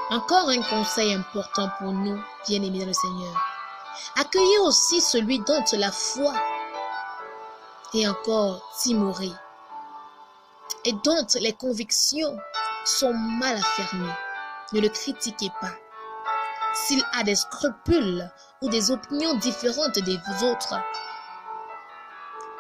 Encore un conseil important pour nous, bien-aimés dans le Seigneur. Accueillez aussi celui dont la foi est encore timorée et dont les convictions sont mal affermies. Ne le critiquez pas. S'il a des scrupules ou des opinions différentes des autres,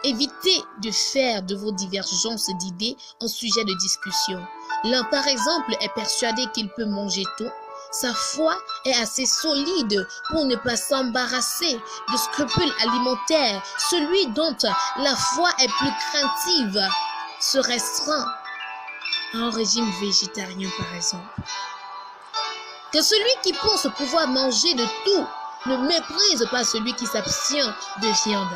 évitez de faire de vos divergences d'idées un sujet de discussion. L'un, par exemple, est persuadé qu'il peut manger tout. Sa foi est assez solide pour ne pas s'embarrasser de scrupules alimentaires. Celui dont la foi est plus craintive se restreint à un régime végétarien, par exemple. Que celui qui pense pouvoir manger de tout ne méprise pas celui qui s'abstient de viande.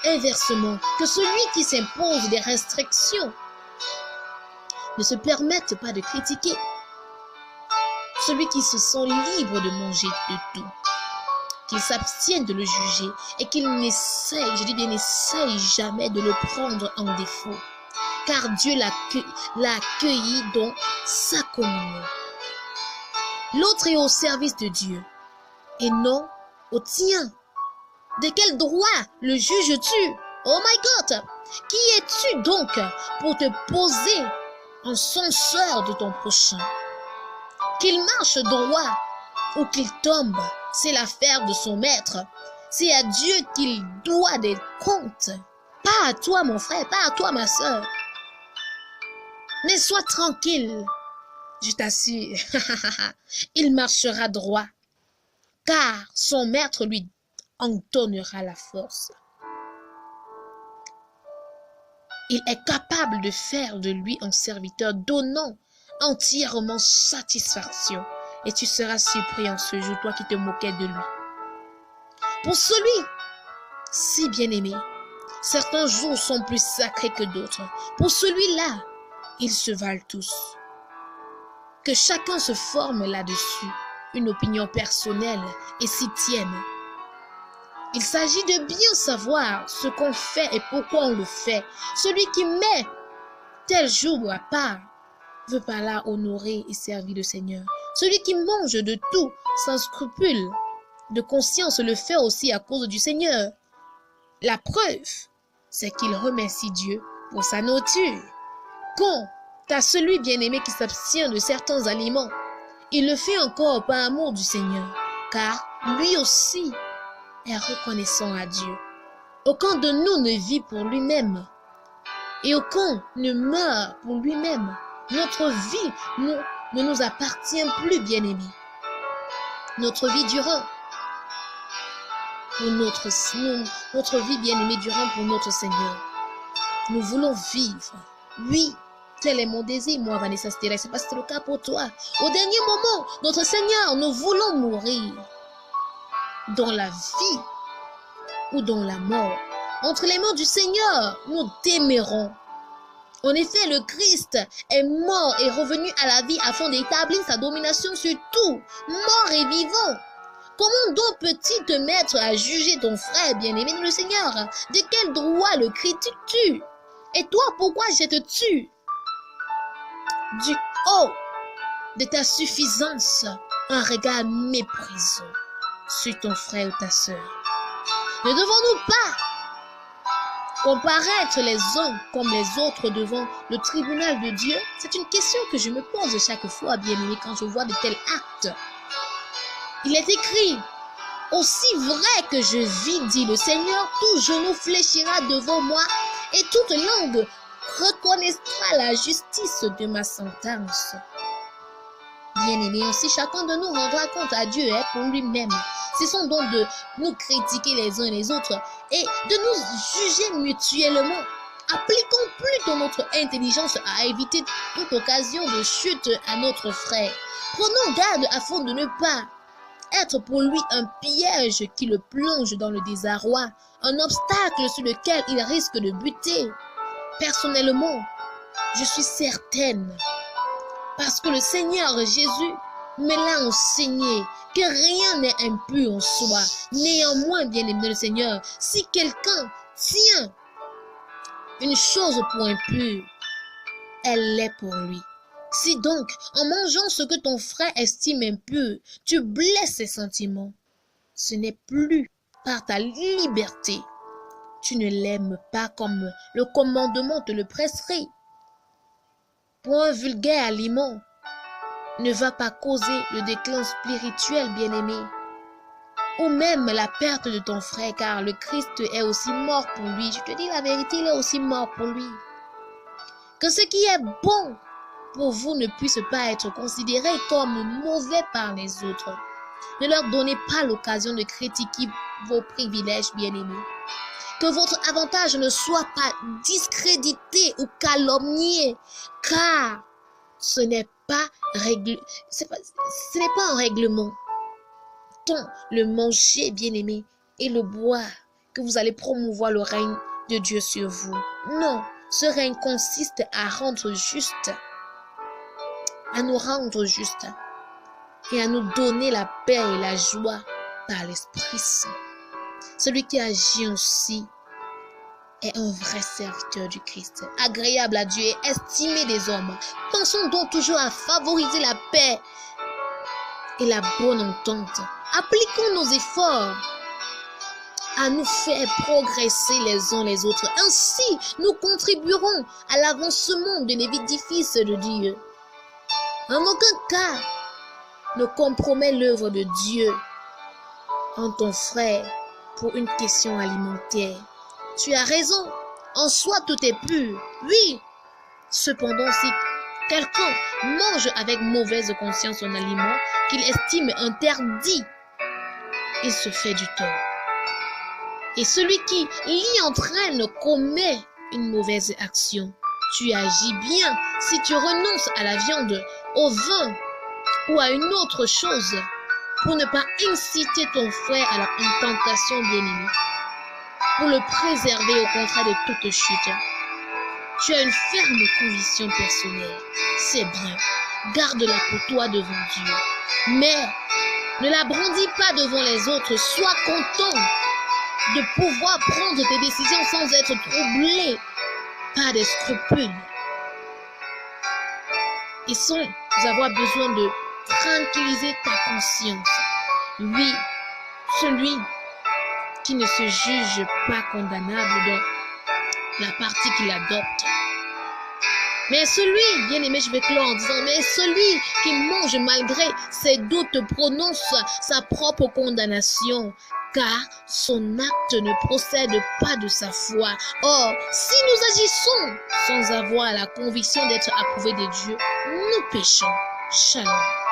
Inversement, que celui qui s'impose des restrictions ne se permette pas de critiquer celui qui se sent libre de manger de tout, qu'il s'abstienne de le juger et qu'il n'essaye, je dis bien n'essaye jamais de le prendre en défaut, car Dieu l'a accueilli dans sa communion. L'autre est au service de Dieu et non au tien. De quel droit le juges-tu? Oh my God! Qui es-tu donc pour te poser en censeur de ton prochain? Qu'il marche droit ou qu'il tombe, c'est l'affaire de son maître. C'est à Dieu qu'il doit des comptes. Pas à toi, mon frère, pas à toi, ma soeur. Mais sois tranquille, je t'assure. Il marchera droit, car son maître lui en donnera la force. Il est capable de faire de lui un serviteur donnant entièrement satisfaction. Et tu seras surpris en ce jour, toi qui te moquais de lui. Pour celui, si bien-aimé, certains jours sont plus sacrés que d'autres. Pour celui-là, ils se valent tous. Que chacun se forme là-dessus une opinion personnelle et s'y tienne. Il s'agit de bien savoir ce qu'on fait et pourquoi on le fait. Celui qui met tel jour à part veut par là honorer et servir le Seigneur. Celui qui mange de tout sans scrupule de conscience le fait aussi à cause du Seigneur. La preuve, c'est qu'il remercie Dieu pour sa nourriture. Quant à celui bien-aimé qui s'abstient de certains aliments, il le fait encore par amour du Seigneur, car lui aussi est reconnaissant à Dieu. Aucun de nous ne vit pour lui-même et aucun ne meurt pour lui-même. Notre vie ne nous appartient plus, bien-aimés. Notre vie durant pour notre vie bien-aimée durant pour notre Seigneur. Nous voulons vivre. Oui, tel est mon désir, moi, Vanessa Stera. C'est pas le cas pour toi. Au dernier moment, notre Seigneur, nous voulons mourir dans la vie ou dans la mort. Entre les mains du Seigneur, nous demeurons. En effet, le Christ est mort et revenu à la vie afin d'établir sa domination sur tout, mort et vivant. Comment donc peux-tu te mettre à juger ton frère bien-aimé dans le Seigneur? De quel droit le critiques-tu? Et toi, pourquoi jettes-tu du haut de ta suffisance un regard méprisant sur ton frère ou ta sœur? Ne devons-nous pas comparaître les uns comme les autres devant le tribunal de Dieu? C'est une question que je me pose chaque fois, bien-aimé, quand je vois de tels actes. Il est écrit, aussi vrai que je vis, dit le Seigneur, tout genou fléchira devant moi et toute langue reconnaîtra la justice de ma sentence. Bien-aimé, ainsi chacun de nous rendra compte à Dieu pour lui-même. Cessons donc de nous critiquer les uns les autres et de nous juger mutuellement. Appliquons plutôt notre intelligence à éviter toute occasion de chute à notre frère. Prenons garde afin de ne pas être pour lui un piège qui le plonge dans le désarroi, un obstacle sur lequel il risque de buter. Personnellement, je suis certaine, parce que le Seigneur Jésus me l'a enseigné, que rien n'est impur en soi. Néanmoins, bien-aimé le Seigneur, si quelqu'un tient une chose pour impure, elle l'est pour lui. Si donc, en mangeant ce que ton frère estime impur, tu blesses ses sentiments, ce n'est plus par ta liberté. Tu ne l'aimes pas comme le commandement te le prescrit. Pour un vulgaire aliment ne va pas causer le déclin spirituel, bien-aimé, ou même la perte de ton frère, car le Christ est aussi mort pour lui. Je te dis la vérité, il est aussi mort pour lui. Que ce qui est bon pour vous ne puisse pas être considéré comme mauvais par les autres. Ne leur donnez pas l'occasion de critiquer vos privilèges, bien-aimés. Que votre avantage ne soit pas discrédité ou calomnié, car ce n'est pas un règlement. Tant le manger, bien-aimé, et le boire, que vous allez promouvoir le règne de Dieu sur vous. Non, ce règne consiste à rendre juste, à nous rendre juste et à nous donner la paix et la joie par l'Esprit Saint. Celui qui agit ainsi est un vrai serviteur du Christ, agréable à Dieu et estimé des hommes. Pensons donc toujours à favoriser la paix et la bonne entente. Appliquons nos efforts à nous faire progresser les uns les autres. Ainsi, nous contribuerons à l'avancement de l'édifice de Dieu. En aucun cas, ne compromets l'œuvre de Dieu en ton frère pour une question alimentaire. Tu as raison, en soi tout est pur, oui. Cependant, si quelqu'un mange avec mauvaise conscience un aliment qu'il estime interdit, il se fait du tort. Et celui qui l'y entraîne commet une mauvaise action. Tu agis bien si tu renonces à la viande, au vin ou à une autre chose pour ne pas inciter ton frère à une tentation bien-aimée, pour le préserver au contraire de toute chute. Tu as une ferme conviction personnelle, c'est bien, garde-la pour toi devant Dieu, mais ne la brandis pas devant les autres. Sois content de pouvoir prendre tes décisions sans être troublé par des scrupules et sans avoir besoin de tranquilliser ta conscience. Oui, celui qui ne se juge pas condamnable dans la partie qu'il adopte. Mais celui, bien aimé, je vais clore en disant, mais celui qui mange malgré ses doutes prononce sa propre condamnation, car son acte ne procède pas de sa foi. Or, si nous agissons sans avoir la conviction d'être approuvés de Dieu, nous péchons. Shalom.